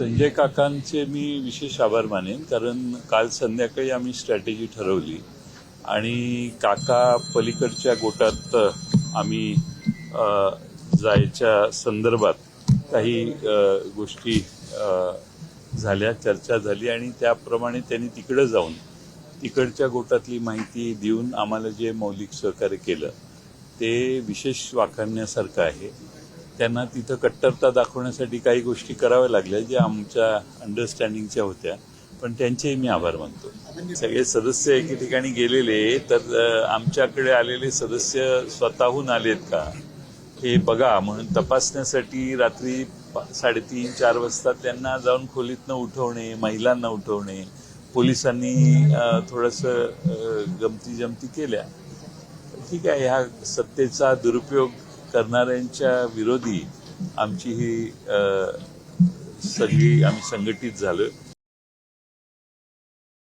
संजय काकांचे मी विशेष आभार मानेन, कारण काल संध्याकाळी आम्ही स्ट्रॅटेजी ठरवली आणि काका पलीकडच्या गोटात आम्ही जायच्या संदर्भात काही गोष्टी झाल्या, चर्चा झाली आणि त्याप्रमाणे त्यांनी तिकडे जाऊन तिकडच्या गोटातली माहिती देऊन आम्हाला जे मौलिक सहकार्य केलं ते विशेष वाखाणण्यासारखं आहे. त्यांना तिथं कट्टरता दाखवण्यासाठी काही गोष्टी कराव्या लागल्या ज्या आमच्या अंडरस्टँडिंगच्या होत्या, पण त्यांचेही मी आभार मानतो. सगळे सदस्य एके ठिकाणी गेलेले तर आमच्याकडे आलेले सदस्य स्वतःहून आलेत का हे बघा म्हणून तपासण्यासाठी रात्री 3:30-4 वाजता त्यांना जाऊन खोलीतनं उठवणे, महिलांना उठवणे, पोलिसांनी थोडंसं गमती जमती केल्या. ठीक आहे, ह्या सत्तेचा दुरुपयोग करणाऱ्यांच्या विरोधी आमची ही आम्ही संघटित झालो.